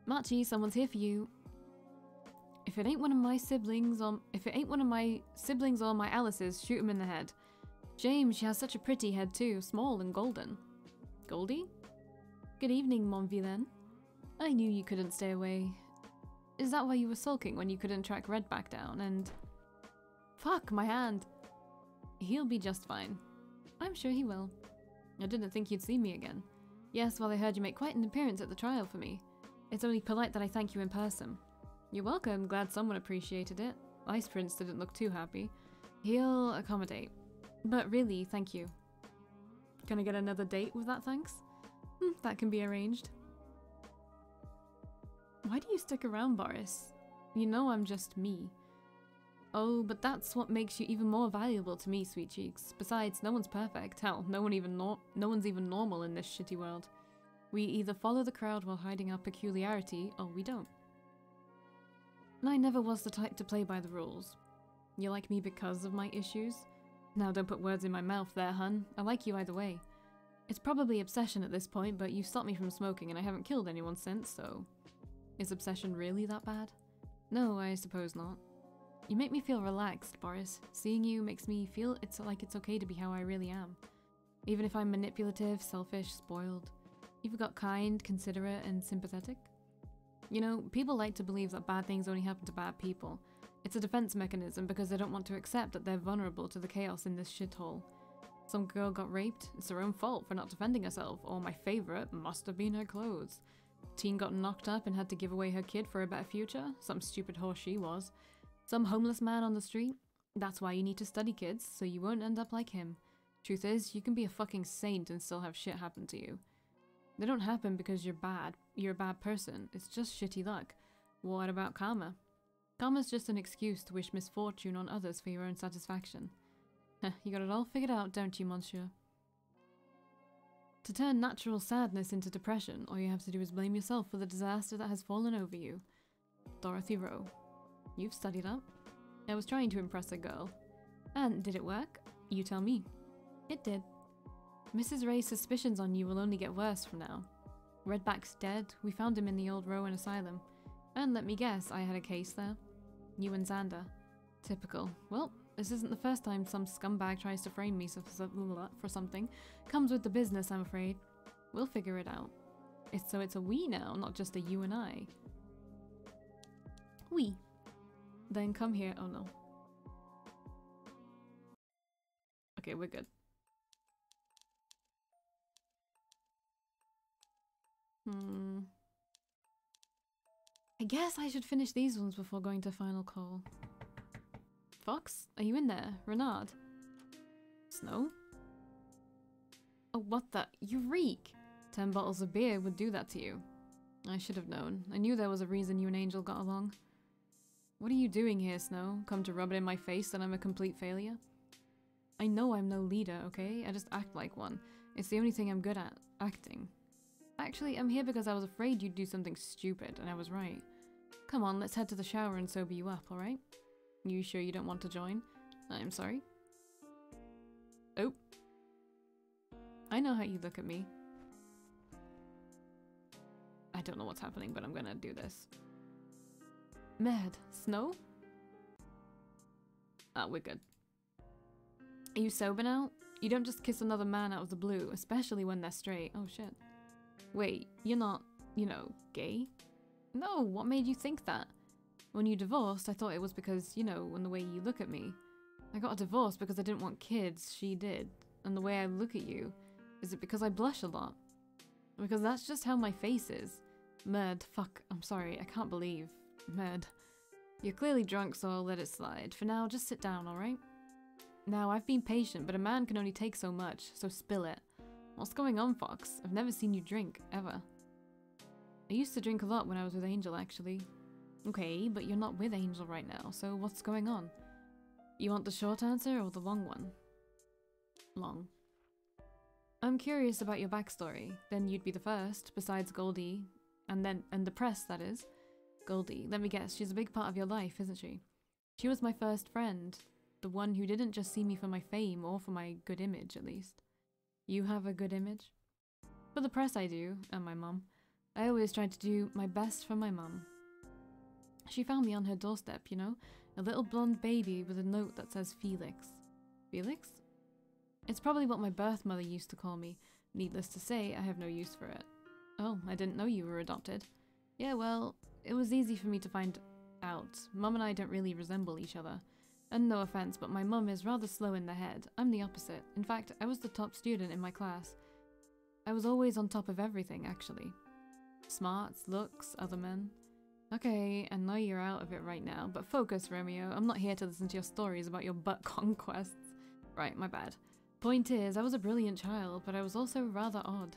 Machi, someone's here for you. If it ain't one of my siblings or my Alice's, shoot him in the head. Shame, she has such a pretty head too, small and golden. Goldie? Good evening, Mon Vilain. I knew you couldn't stay away. Is that why you were sulking when you couldn't track Red back down and... Fuck, my hand! He'll be just fine. I'm sure he will. I didn't think you'd see me again. Yes, well I heard you make quite an appearance at the trial for me. It's only polite that I thank you in person. You're welcome, glad someone appreciated it. Ice Prince didn't look too happy. He'll accommodate. But really, thank you. Can I get another date with that thanks? That can be arranged. Why do you stick around, Boris? You know I'm just me. Oh, but that's what makes you even more valuable to me, sweet cheeks. Besides, no one's perfect. Hell, no one's even normal in this shitty world. We either follow the crowd while hiding our peculiarity, or we don't. And I never was the type to play by the rules. You like me because of my issues? Now don't put words in my mouth there, hun. I like you either way. It's probably obsession at this point, but you stopped me from smoking and I haven't killed anyone since, so... Is obsession really that bad? No, I suppose not. You make me feel relaxed, Boris. Seeing you makes me feel it's okay to be how I really am. Even if I'm manipulative, selfish, spoiled. You've got kind, considerate, and sympathetic. You know, people like to believe that bad things only happen to bad people. It's a defense mechanism because they don't want to accept that they're vulnerable to the chaos in this shithole. Some girl got raped, it's her own fault for not defending herself, or my favorite, must have been her clothes. Teen got knocked up and had to give away her kid for a better future, some stupid horse she was. Some homeless man on the street, that's why you need to study, kids, so you won't end up like him. Truth is, you can be a fucking saint and still have shit happen to you. They don't happen because you're bad, you're a bad person, it's just shitty luck. What about karma? Karma's just an excuse to wish misfortune on others for your own satisfaction. You got it all figured out, don't you, monsieur? To turn natural sadness into depression, all you have to do is blame yourself for the disaster that has fallen over you. Dorothy Rowe. You've studied up. I was trying to impress a girl. And did it work? You tell me. It did. Mrs. Ray's suspicions on you will only get worse from now. Redback's dead. We found him in the old Rowan Asylum. And let me guess, I had a case there. You and Xander. Typical. Well, this isn't the first time some scumbag tries to frame me for something. Comes with the business, I'm afraid. We'll figure it out. So it's a we now, not just a you and I. We. Then come here. Oh no. Okay, we're good. I guess I should finish these ones before going to final call. Fox, are you in there? Renard? Snow? Oh, what the? You reek! 10 bottles of beer would do that to you. I should have known. I knew there was a reason you and Angel got along. What are you doing here, Snow? Come to rub it in my face that I'm a complete failure? I know I'm no leader, okay? I just act like one. It's the only thing I'm good at. Acting. Actually, I'm here because I was afraid you'd do something stupid, and I was right. Come on, let's head to the shower and sober you up, alright? You sure you don't want to join? I'm sorry. Oh. I know how you look at me. I don't know what's happening, but I'm gonna do this. Mad. Snow? Ah, we're good. Are you sober now? You don't just kiss another man out of the blue, especially when they're straight. Oh shit. Wait, you're not, you know, gay? No, what made you think that? When you divorced, I thought it was because, you know, in the way you look at me. I got a divorce because I didn't want kids, she did. And the way I look at you, is it because I blush a lot? Because that's just how my face is. Merd, fuck, I'm sorry, I can't believe. Merd. You're clearly drunk, so I'll let it slide. For now, just sit down, alright? Now, I've been patient, but a man can only take so much, so spill it. What's going on, Fox? I've never seen you drink, ever. I used to drink a lot when I was with Angel, actually. Okay, but you're not with Angel right now, so what's going on? You want the short answer or the long one? Long. I'm curious about your backstory. Then you'd be the first, besides Goldie, and the press, that is. Goldie, let me guess, she's a big part of your life, isn't she? She was my first friend. The one who didn't just see me for my fame, or for my good image, at least. You have a good image? For the press I do, and my mum. I always tried to do my best for my mum. She found me on her doorstep, you know? A little blonde baby with a note that says Felix. Felix? It's probably what my birth mother used to call me. Needless to say, I have no use for it. Oh, I didn't know you were adopted. Yeah, well, it was easy for me to find out. Mum and I don't really resemble each other. And no offense, but my mum is rather slow in the head. I'm the opposite. In fact, I was the top student in my class. I was always on top of everything, actually. Smarts, looks, other men. Okay, I know you're out of it right now, but focus, Romeo. I'm not here to listen to your stories about your butt conquests. Right, my bad. Point is, I was a brilliant child, but I was also rather odd.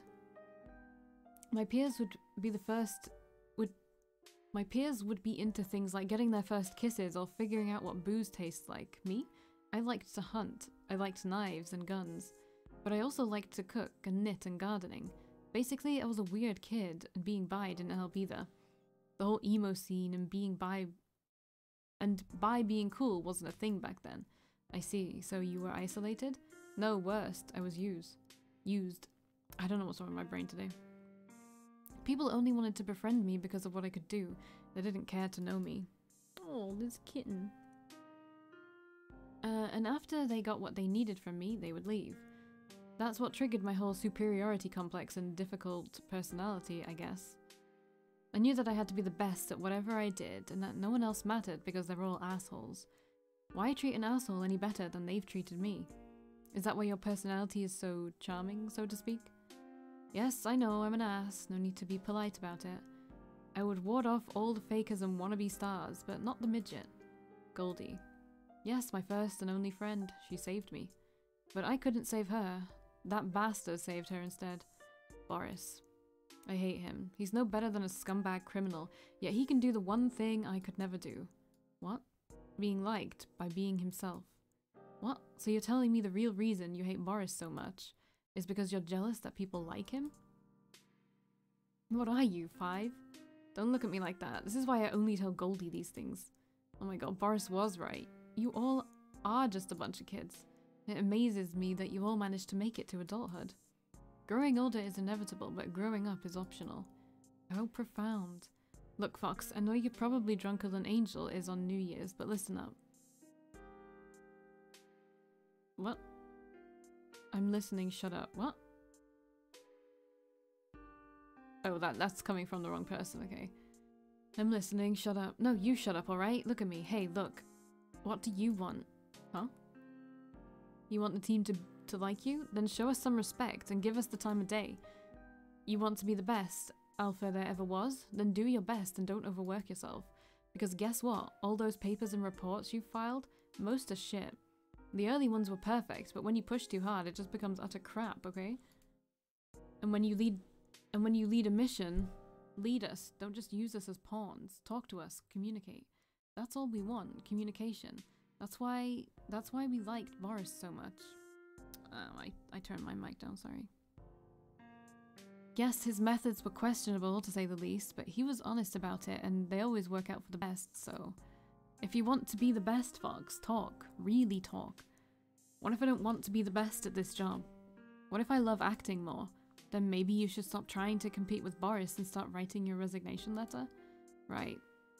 My peers would be into things like getting their first kisses or figuring out what booze tastes like. Me? I liked to hunt. I liked knives and guns. But I also liked to cook and knit and gardening. Basically, I was a weird kid, and being bi didn't help either. The whole emo scene and being bi being cool wasn't a thing back then. I see, so you were isolated? No, worst, I was used. I don't know what's wrong with my brain today. People only wanted to befriend me because of what I could do. They didn't care to know me. Oh, this kitten. And after they got what they needed from me, they would leave. That's what triggered my whole superiority complex and difficult personality, I guess. I knew that I had to be the best at whatever I did, and that no one else mattered because they're all assholes. Why treat an asshole any better than they've treated me? Is that why your personality is so charming, so to speak? Yes, I know, I'm an ass, no need to be polite about it. I would ward off all the fakers and wannabe stars, but not the midget. Goldie. Yes, my first and only friend, she saved me. But I couldn't save her. That bastard saved her instead. Boris. I hate him. He's no better than a scumbag criminal, yet he can do the one thing I could never do. What? Being liked by being himself. What? So you're telling me the real reason you hate Boris so much is because you're jealous that people like him? What are you, 5? Don't look at me like that. This is why I only tell Goldie these things. Oh my god, Boris was right. You all are just a bunch of kids. It amazes me that you all managed to make it to adulthood. Growing older is inevitable, but growing up is optional. How profound. Look, Fox, I know you're probably drunker than Angel is on New Year's, but listen up. What? I'm listening, shut up. What? Oh, that's coming from the wrong person, okay. I'm listening, shut up. No, you shut up, alright? Look at me. Hey, look. What do you want? Huh? You want the team to like you? Then show us some respect and give us the time of day. You want to be the best alpha there ever was? Then do your best and don't overwork yourself. Because guess what? All those papers and reports you filed, most are shit. The early ones were perfect, but when you push too hard, it just becomes utter crap, okay? And when you lead a mission, lead us. Don't just use us as pawns. Talk to us. Communicate. That's all we want. Communication. That's why we liked Boris so much. I turned my mic down, sorry. Yes, his methods were questionable, to say the least, but he was honest about it, and they always work out for the best, so... If you want to be the best, Fox, talk. Really talk. What if I don't want to be the best at this job? What if I love acting more? Then maybe you should stop trying to compete with Boris and start writing your resignation letter? Right.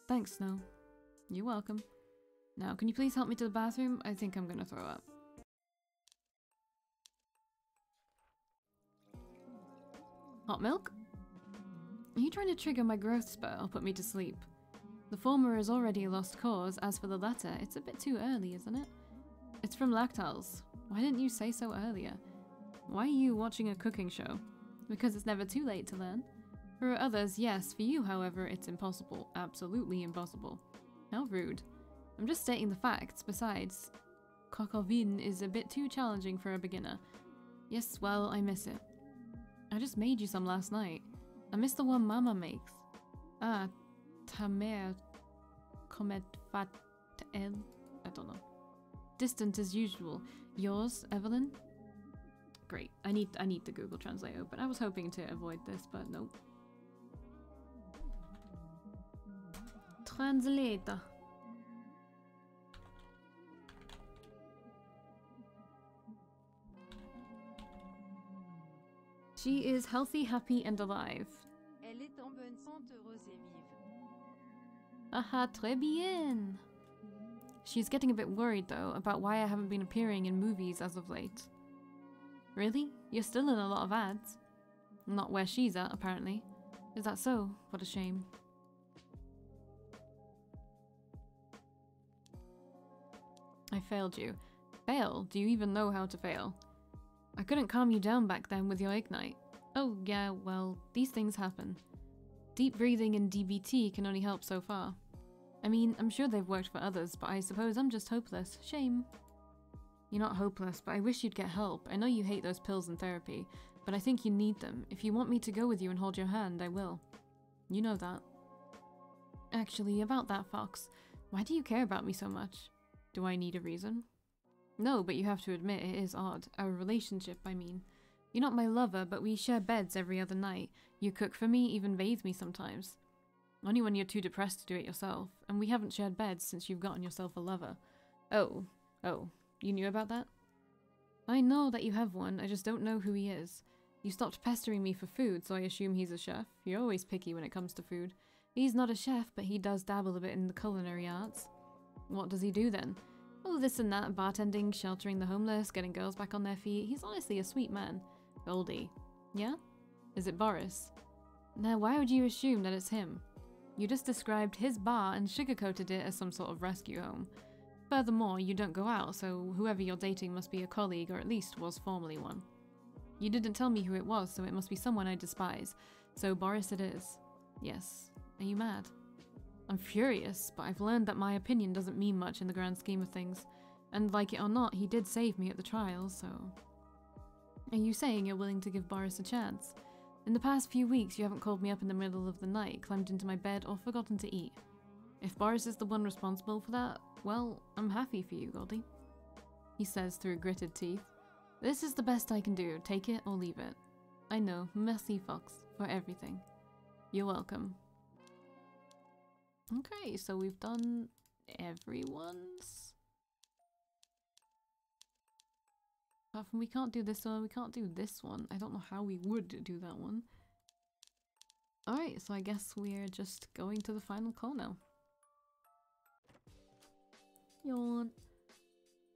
Thanks, Snow. You're welcome. Now, can you please help me to the bathroom? I think I'm gonna throw up. Hot milk? Are you trying to trigger my growth spurt or put me to sleep? The former is already a lost cause. As for the latter, it's a bit too early, isn't it? It's from Lactals. Why didn't you say so earlier? Why are you watching a cooking show? Because it's never too late to learn. For others, yes. For you, however, it's impossible. Absolutely impossible. How rude. I'm just stating the facts. Besides, Kokovin is a bit too challenging for a beginner. Yes, well, I miss it. I just made you some last night. I miss the one Mama makes. Ah, Tamer Comet Fat El. I don't know. Distant as usual. Yours, Evelyn? Great. I need the Google Translate open. I was hoping to avoid this, but nope. Translator. She is healthy, happy, and alive. Elle est en bonne santé, heureuse et vive. Aha, très bien. She's getting a bit worried though about why I haven't been appearing in movies as of late. Really? You're still in a lot of ads? Not where she's at, apparently. Is that so? What a shame. I failed you. Fail? Do you even know how to fail? I couldn't calm you down back then with your ignite. Oh yeah, well, these things happen. Deep breathing and DBT can only help so far. I mean, I'm sure they've worked for others, but I suppose I'm just hopeless. Shame. You're not hopeless, but I wish you'd get help. I know you hate those pills and therapy, but I think you need them. If you want me to go with you and hold your hand, I will. You know that. Actually, about that, Fox, why do you care about me so much? Do I need a reason? No, but you have to admit it is odd. Our relationship, I mean. You're not my lover, but we share beds every other night. You cook for me, even bathe me sometimes. Only when you're too depressed to do it yourself, and we haven't shared beds since you've gotten yourself a lover. Oh, you knew about that? I know that you have one, I just don't know who he is. You stopped pestering me for food, so I assume he's a chef. You're always picky when it comes to food. He's not a chef, but he does dabble a bit in the culinary arts. What does he do then? Oh, this and that, bartending, sheltering the homeless, getting girls back on their feet. He's honestly a sweet man. Goldie. Yeah? Is it Boris? Now, why would you assume that it's him? You just described his bar and sugarcoated it as some sort of rescue home. Furthermore, you don't go out, so whoever you're dating must be a colleague, or at least was formerly one. You didn't tell me who it was, so it must be someone I despise. So Boris it is. Yes. Are you mad? I'm furious, but I've learned that my opinion doesn't mean much in the grand scheme of things. And like it or not, he did save me at the trial, so... Are you saying you're willing to give Boris a chance? In the past few weeks, you haven't called me up in the middle of the night, climbed into my bed, or forgotten to eat. If Boris is the one responsible for that, well, I'm happy for you, Goldie. He says through gritted teeth. This is the best I can do, take it or leave it. I know, merci Fox, for everything. You're welcome. Okay, so we've done everyone's. Apart from we can't do this one, we can't do this one. I don't know how we would do that one. Alright, so I guess we're just going to the final call now. Yawn.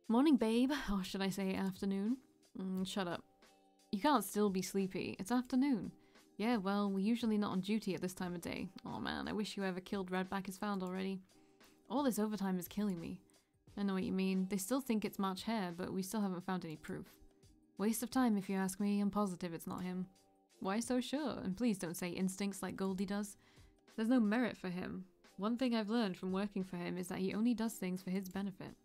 Morning, babe. Or should I say afternoon? Shut up. You can't still be sleepy. It's afternoon. Yeah, well, we're usually not on duty at this time of day. Oh man, I wish whoever killed Redback is found already. All this overtime is killing me. I know what you mean. They still think it's March Hare, but we still haven't found any proof. Waste of time if you ask me. I'm positive it's not him. Why so sure? And please don't say instincts like Goldie does. There's no merit for him. One thing I've learned from working for him is that he only does things for his benefit.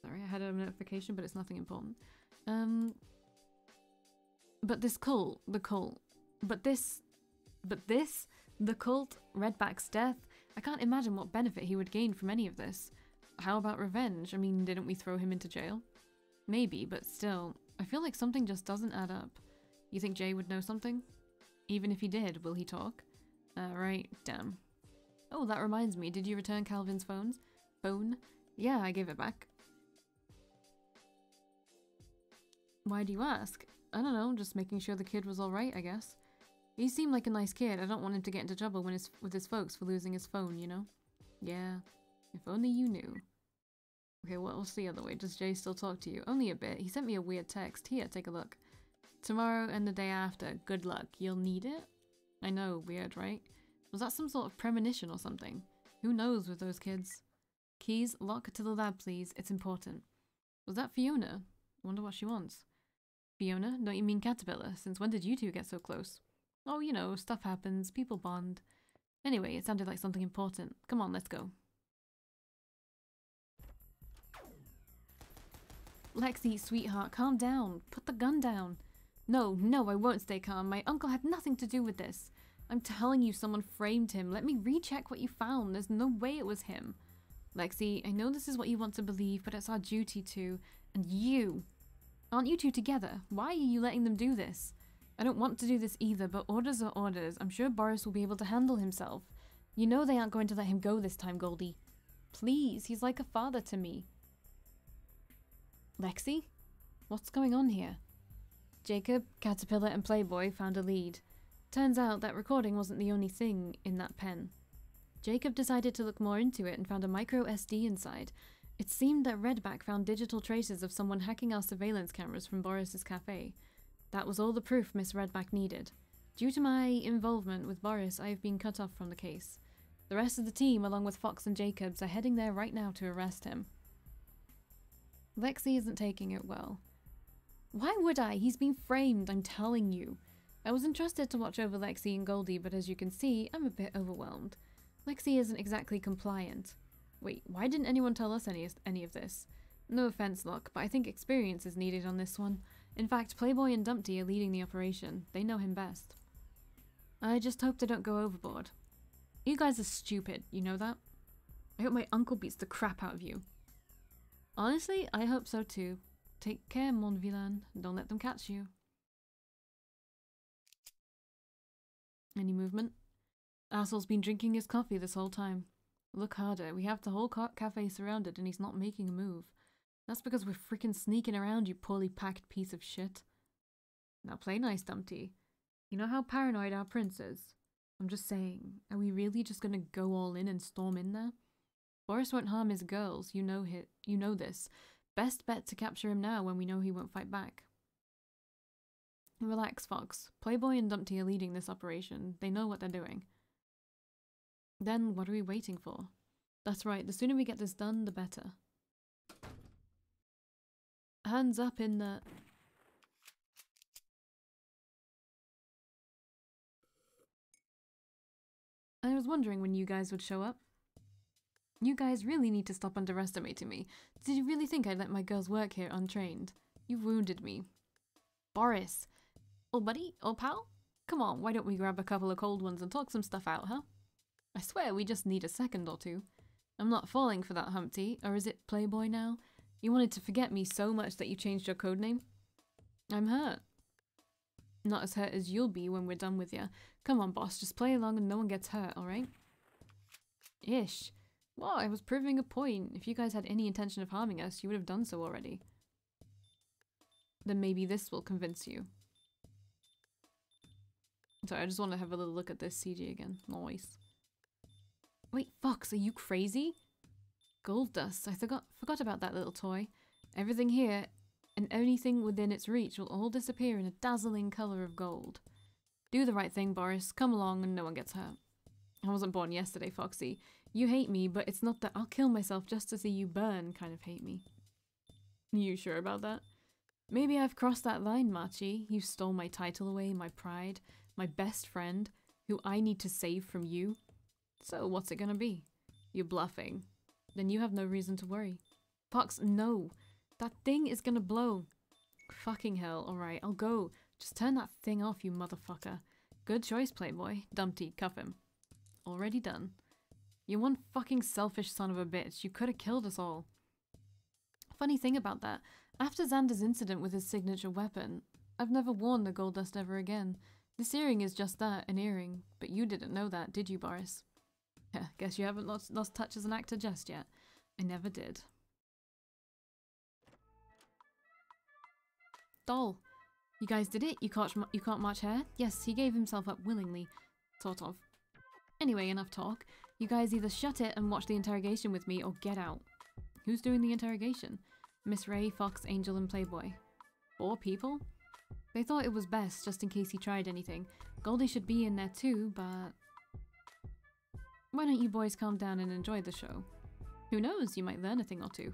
Sorry, I had a notification, but it's nothing important. But this cult, the cult, the cult, Redback's death, I can't imagine what benefit he would gain from any of this. How about revenge? I mean, didn't we throw him into jail? Maybe, but still, I feel like something just doesn't add up. You think Jay would know something? Even if he did, will he talk? Right, damn. Oh, that reminds me, did you return Calvin's phone? Yeah, I gave it back. Why do you ask? I don't know, just making sure the kid was alright, I guess. He seemed like a nice kid. I don't want him to get into trouble with his folks for losing his phone, you know? Yeah, if only you knew. Okay, what's the other way? Does Jay still talk to you? Only a bit. He sent me a weird text. Here, take a look. Tomorrow and the day after. Good luck. You'll need it? I know, weird, right? Was that some sort of premonition or something? Who knows with those kids? Keys, lock to the lab, please. It's important. Was that Fiona? Wonder what she wants. Fiona? Don't you mean Caterpillar? Since when did you two get so close? Oh, you know, stuff happens. People bond. Anyway, it sounded like something important. Come on, let's go. Lexi, sweetheart, calm down. Put the gun down. No, I won't stay calm. My uncle had nothing to do with this. I'm telling you, someone framed him. Let me recheck what you found. There's no way it was him. Lexi, I know this is what you want to believe, but it's our duty to. And you. Aren't you two together? Why are you letting them do this? I don't want to do this either, but orders are orders. I'm sure Boris will be able to handle himself. You know they aren't going to let him go this time, Goldie. Please, he's like a father to me. Lexi? What's going on here? Jacob, Caterpillar, and Playboy found a lead. Turns out that recording wasn't the only thing in that pen. Jacob decided to look more into it and found a micro SD inside. It seemed that Redback found digital traces of someone hacking our surveillance cameras from Boris's cafe. That was all the proof Miss Redback needed. Due to my involvement with Boris, I have been cut off from the case. The rest of the team, along with Fox and Jacobs, are heading there right now to arrest him. Lexi isn't taking it well. Why would I? He's been framed, I'm telling you. I was entrusted to watch over Lexi and Goldie, but as you can see, I'm a bit overwhelmed. Lexi isn't exactly compliant. Wait, why didn't anyone tell us any of this? No offense, Locke, but I think experience is needed on this one. In fact, Playboy and Dumpty are leading the operation. They know him best. I just hope they don't go overboard. You guys are stupid, you know that? I hope my uncle beats the crap out of you. Honestly, I hope so too. Take care, mon vilain. Don't let them catch you. Any movement? Asshole's been drinking his coffee this whole time. Look harder. We have the whole cafe surrounded and he's not making a move. That's because we're freaking sneaking around, you poorly packed piece of shit. Now play nice, Dumpty. You know how paranoid our prince is? I'm just saying, are we really just gonna go all in and storm in there? Boris won't harm his girls, you know this. Best bet to capture him now when we know he won't fight back. Relax, Fox. Playboy and Dumpty are leading this operation. They know what they're doing. Then what are we waiting for? That's right, the sooner we get this done, the better. Hands up in the... I was wondering when you guys would show up. You guys really need to stop underestimating me. Did you really think I'd let my girls work here untrained? You've wounded me. Boris. Old buddy? Old pal? Come on, why don't we grab a couple of cold ones and talk some stuff out, huh? I swear we just need a second or two. I'm not falling for that, Humpty. Or is it Playboy now? You wanted to forget me so much that you changed your codename? I'm hurt. Not as hurt as you'll be when we're done with ya. Come on, boss, just play along and no one gets hurt, alright? Ish. Well, I was proving a point. If you guys had any intention of harming us, you would have done so already. Then maybe this will convince you. Sorry, I just want to have a little look at this CG again. Nice. Wait, Fox, are you crazy? Gold dust. I forgot about that little toy. Everything here and anything within its reach will all disappear in a dazzling colour of gold. Do the right thing, Boris. Come along and no one gets hurt. I wasn't born yesterday, Foxy. You hate me, but it's not that I'll kill myself just to see you burn kind of hate me. You sure about that? Maybe I've crossed that line, Machi. You stole my title away, my pride, my best friend, who I need to save from you. So what's it gonna be? You're bluffing. Then you have no reason to worry. Fox, no. That thing is gonna blow. Fucking hell. Alright, I'll go. Just turn that thing off, you motherfucker. Good choice, Playboy. Dumpty, cuff him. Already done. You one fucking selfish son of a bitch. You could have killed us all. Funny thing about that, after Xander's incident with his signature weapon, I've never worn the gold dust ever again. This earring is just that, an earring. But you didn't know that, did you, Boris? Yeah, guess you haven't lost touch as an actor just yet. I never did. Doll. You guys did it? You can't march hair? Yes, he gave himself up willingly. Sort of. Anyway, enough talk. You guys either shut it and watch the interrogation with me or get out. Who's doing the interrogation? Miss Ray, Fox, Angel, and Playboy. 4 people? They thought it was best, just in case he tried anything. Goldie should be in there too, but... Why don't you boys calm down and enjoy the show? Who knows, you might learn a thing or two.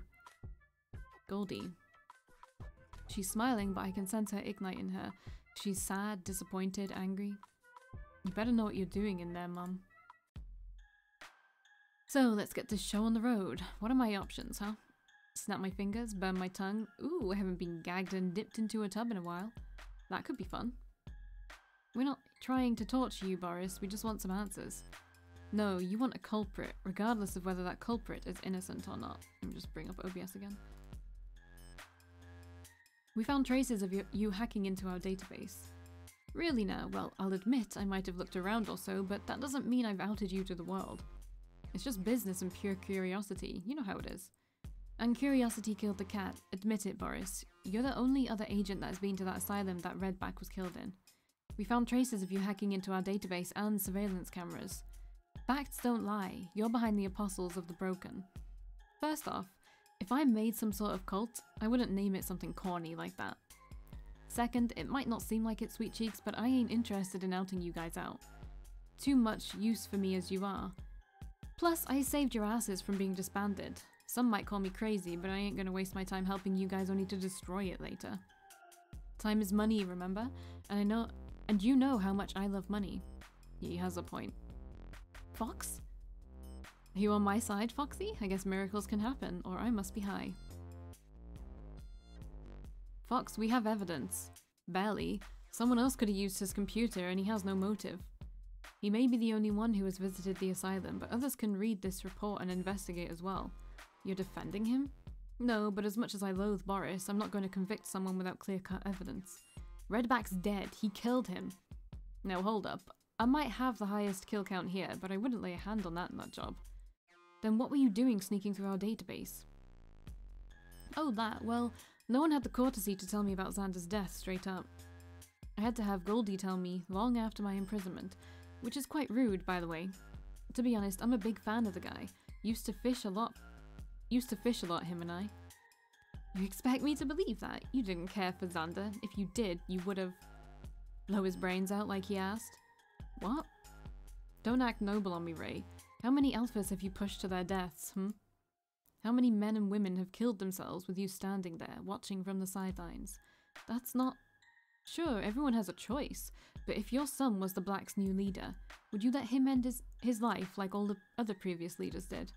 Goldie. She's smiling, but I can sense her ignite in her. She's sad, disappointed, angry. You better know what you're doing in there, Mum. So, let's get this show on the road. What are my options, huh? Snap my fingers, burn my tongue. Ooh, I haven't been gagged and dipped into a tub in a while. That could be fun. We're not trying to torture you, Boris. We just want some answers. No, you want a culprit, regardless of whether that culprit is innocent or not. Let me just bring up OBS again. We found traces of you hacking into our database. Really now? Well, I'll admit I might have looked around or so, but that doesn't mean I've outed you to the world. It's just business and pure curiosity. You know how it is. And curiosity killed the cat. Admit it, Boris. You're the only other agent that has been to that asylum that Redback was killed in. We found traces of you hacking into our database and surveillance cameras. Facts don't lie. You're behind the Apostles of the Broken. First off, if I made some sort of cult, I wouldn't name it something corny like that. Second, it might not seem like it, Sweet Cheeks, but I ain't interested in outing you guys out. Too much use for me as you are. Plus, I saved your asses from being disbanded. Some might call me crazy, but I ain't gonna waste my time helping you guys only to destroy it later. Time is money, remember? And you know how much I love money. He has a point. Fox? Are you on my side, Foxy? I guess miracles can happen, or I must be high. Fox, we have evidence. Barely. Someone else could have used his computer and he has no motive. He may be the only one who has visited the asylum, but others can read this report and investigate as well. You're defending him? No, but as much as I loathe Boris, I'm not going to convict someone without clear-cut evidence. Redback's dead. He killed him. Now hold up. I might have the highest kill count here, but I wouldn't lay a hand on that nut job. Then what were you doing sneaking through our database? Oh, that. Well, no one had the courtesy to tell me about Xander's death straight up. I had to have Goldie tell me long after my imprisonment, which is quite rude, by the way. To be honest, I'm a big fan of the guy. Used to fish a lot, him and I. You expect me to believe that? You didn't care for Xander. If you did, you would have blow his brains out like he asked. What? Don't act noble on me, Ray. How many alphas have you pushed to their deaths, How many men and women have killed themselves with you standing there, watching from the sidelines? That's not... Sure, everyone has a choice, but if your son was the Black's new leader, would you let him end his life like all the other previous leaders did?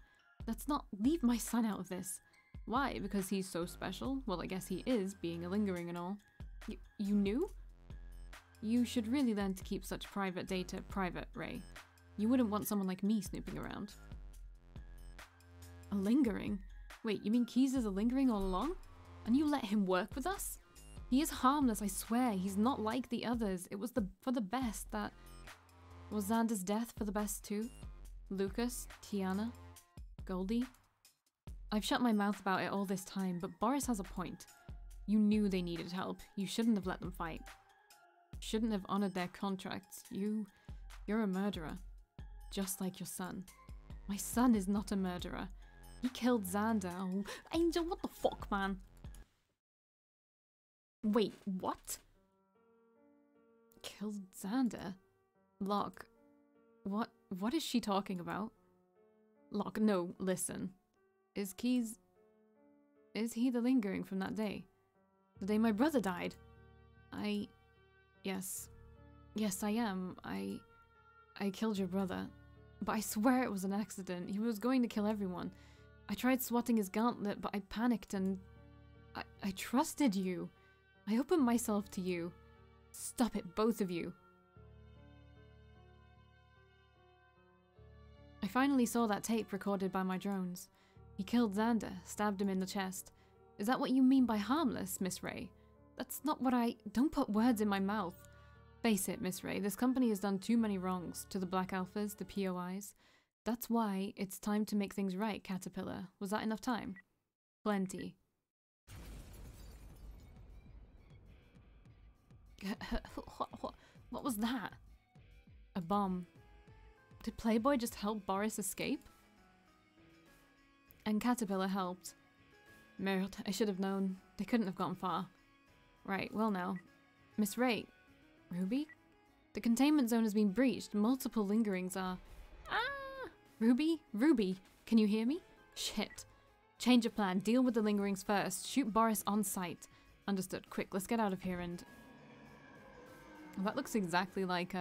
That's not... Leave my son out of this. Why? Because he's so special? Well, I guess he is, being a lingering and all. You knew? You should really learn to keep such private data private, Ray. You wouldn't want someone like me snooping around. A lingering? Wait, you mean Keys is a lingering all along? And you let him work with us? He is harmless, I swear. He's not like the others. It was for the best that... Was Xander's death for the best too? Lucas? Tiana? Goldie? I've shut my mouth about it all this time, but Boris has a point. You knew they needed help. You shouldn't have let them fight. Shouldn't have honored their contracts. You're a murderer. Just like your son. My son is not a murderer. He killed Xander. Oh, Angel, what the fuck, man? Wait, what? Killed Xander? Locke, what is she talking about? Locke, no, listen. Is he the lingering from that day? The day my brother died? Yes, I am. I killed your brother. But I swear it was an accident. He was going to kill everyone. I tried swatting his gauntlet, but I panicked and... I trusted you. I opened myself to you. Stop it, both of you. I finally saw that tape recorded by my drones. He killed Xander, stabbed him in the chest. Is that what you mean by harmless, Miss Ray? That's not what I... Don't put words in my mouth. Face it, Miss Ray, this company has done too many wrongs to the Black Alphas, the POIs. That's why it's time to make things right, Caterpillar. Was that enough time? Plenty. What was that? A bomb. Did Playboy just help Boris escape? And Caterpillar helped. Merde, I should have known. They couldn't have gotten far. Right, well now. Miss Ray. Ruby? The containment zone has been breached. Multiple lingerings are... Ah! Ruby? Ruby, can you hear me? Shit. Change of plan. Deal with the lingerings first. Shoot Boris on sight. Understood. Quick, let's get out of here and... Well, that looks exactly like,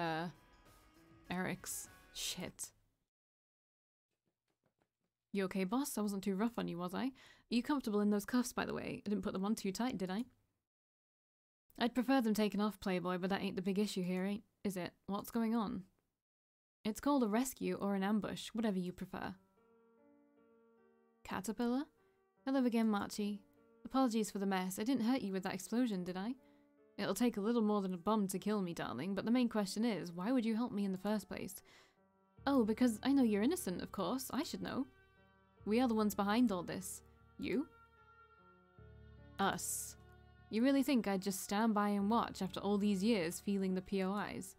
Eric's. Shit. You okay, boss? I wasn't too rough on you, was I? Are you comfortable in those cuffs, by the way? I didn't put them on too tight, did I? I'd prefer them taken off, Playboy, but that ain't the big issue here, is it? What's going on? It's called a rescue or an ambush, whatever you prefer. Caterpillar? Hello again, Marchie. Apologies for the mess. I didn't hurt you with that explosion, did I? It'll take a little more than a bomb to kill me, darling, but the main question is, why would you help me in the first place? Oh, because I know you're innocent, of course. I should know. We are the ones behind all this. You? Us. You really think I'd just stand by and watch after all these years feeling the POIs?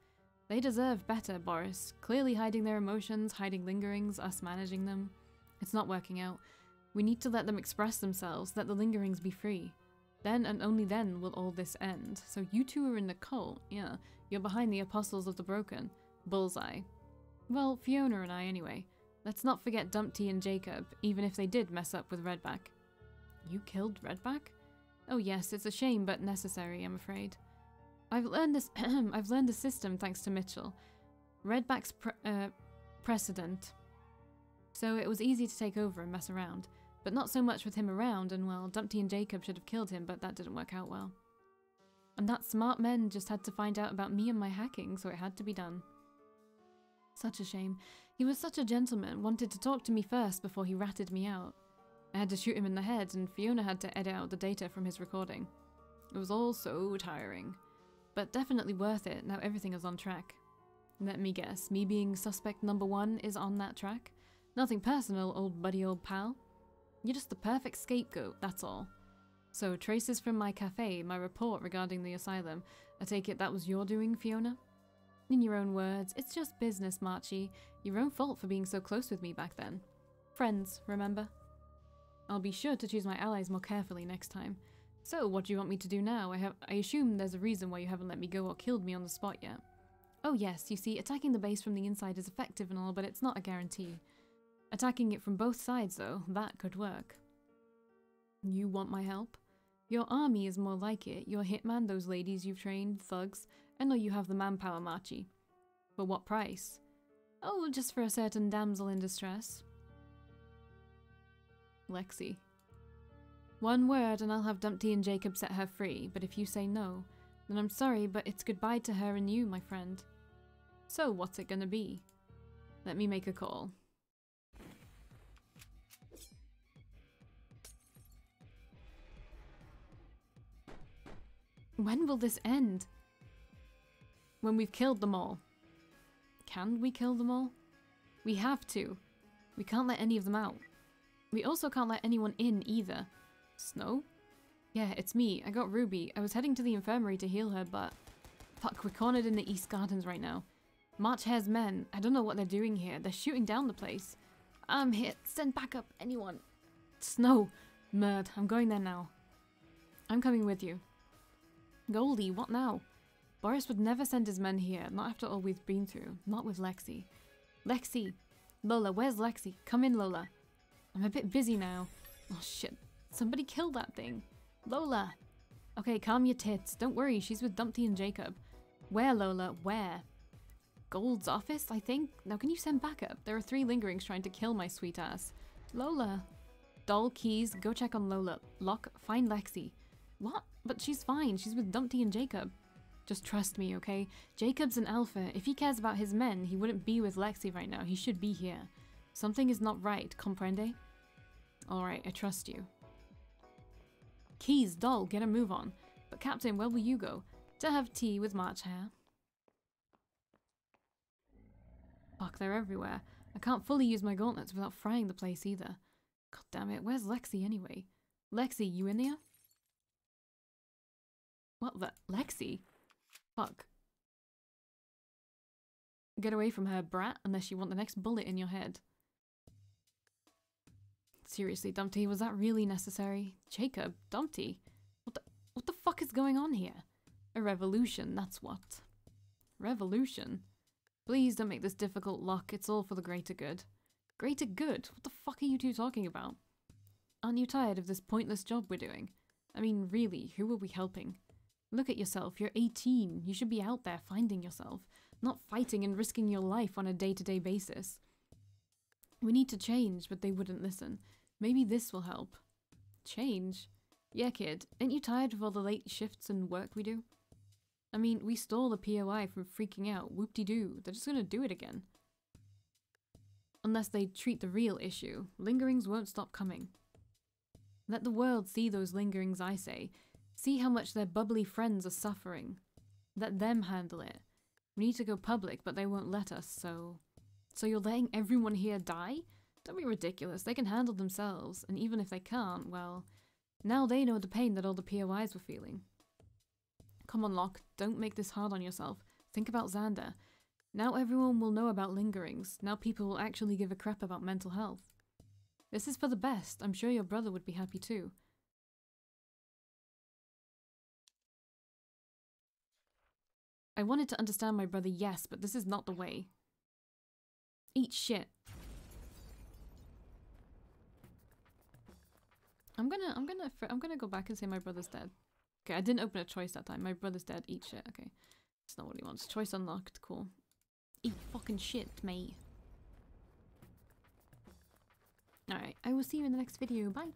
They deserve better, Boris. Clearly hiding their emotions, hiding lingerings, us managing them. It's not working out. We need to let them express themselves, let the lingerings be free. Then and only then will all this end. So you two are in the cult, yeah. You're behind the Apostles of the Broken. Bullseye. Well, Fiona and I anyway. Let's not forget Dumpty and Jacob, even if they did mess up with Redback. You killed Redback? Oh yes, it's a shame but necessary, I'm afraid. I've learned this I've learned the system thanks to Mitchell. Redback's precedent. So it was easy to take over and mess around. But not so much with him around, and well, Dumpty and Jacob should have killed him, but that didn't work out well. And that smart men just had to find out about me and my hacking, so it had to be done. Such a shame. He was such a gentleman, wanted to talk to me first before he ratted me out. I had to shoot him in the head, and Fiona had to edit out the data from his recording. It was all so tiring. But definitely worth it, now everything is on track. Let me guess, me being suspect number 1 is on that track? Nothing personal, old buddy old pal. You're just the perfect scapegoat, that's all. So, traces from my cafe, my report regarding the asylum. I take it that was your doing, Fiona? In your own words, it's just business, Marchie. Your own fault for being so close with me back then. Friends, remember? I'll be sure to choose my allies more carefully next time. So, what do you want me to do now? I assume there's a reason why you haven't let me go or killed me on the spot yet. Oh yes, you see, attacking the base from the inside is effective and all, but it's not a guarantee. Attacking it from both sides, though, that could work. You want my help? Your army is more like it. Your hitman, those ladies you've trained, thugs. I know you have the manpower, Marchie. For what price? Oh, just for a certain damsel in distress. Lexi. One word and I'll have Dumpty and Jacob set her free, but if you say no, then I'm sorry, but it's goodbye to her and you, my friend. So what's it gonna be? Let me make a call. When will this end? When we've killed them all. Can we kill them all? We have to. We can't let any of them out. We also can't let anyone in either. Snow? Yeah, it's me. I got Ruby. I was heading to the infirmary to heal her, but... Fuck, we're cornered in the East Gardens right now. March Hare's men. I don't know what they're doing here. They're shooting down the place. I'm hit. Send backup, anyone. Snow. Murd. I'm going there now. I'm coming with you. Goldie, what now? Boris would never send his men here, not after all we've been through. Not with Lexi. Lexi! Lola, where's Lexi? Come in, Lola. I'm a bit busy now. Oh shit. Somebody kill that thing. Lola! Okay, calm your tits. Don't worry, she's with Dumpty and Jacob. Where, Lola? Where? Gold's office, I think? Now can you send backup? There are 3 lingerings trying to kill my sweet ass. Lola! Doll, keys, go check on Lola. Lock, find Lexi. What? But she's fine. She's with Dumpty and Jacob. Just trust me, okay? Jacob's an alpha. If he cares about his men, he wouldn't be with Lexi right now. He should be here. Something is not right, comprende? Alright, I trust you. Keys, doll, get a move on. But Captain, where will you go? To have tea with March Hare. Fuck, they're everywhere. I can't fully use my gauntlets without frying the place either. God damn it, where's Lexi anyway? Lexi, you in there? What the? Lexi? Fuck. Get away from her, brat, unless you want the next bullet in your head. Seriously, Dumpty, was that really necessary? Jacob? Dumpty? What the fuck is going on here? A revolution, that's what. Revolution? Please don't make this difficult, Locke. It's all for the greater good. Greater good? What the fuck are you two talking about? Aren't you tired of this pointless job we're doing? I mean, really, who are we helping? Look at yourself, you're 18. You should be out there finding yourself, not fighting and risking your life on a day-to-day basis. We need to change, but they wouldn't listen. Maybe this will help. Change? Yeah, kid, ain't you tired of all the late shifts and work we do? I mean, we stole the POI from freaking out, whoop-de-doo. They're just gonna do it again. Unless they treat the real issue, lingerings won't stop coming. Let the world see those lingerings, I say. See how much their bubbly friends are suffering. Let them handle it. We need to go public, but they won't let us, so... So you're letting everyone here die? Don't be ridiculous. They can handle themselves, and even if they can't, well, now they know the pain that all the POIs were feeling. Come on, Locke. Don't make this hard on yourself. Think about Xander. Now everyone will know about lingerings. Now people will actually give a crap about mental health. This is for the best. I'm sure your brother would be happy too. I wanted to understand my brother, yes, but this is not the way. Eat shit. I'm gonna go back and say my brother's dead. Okay, I didn't open a choice that time. My brother's dead. Eat shit. Okay, that's not what he wants. Choice unlocked. Cool. Eat fucking shit, mate. Alright, I will see you in the next video. Bye.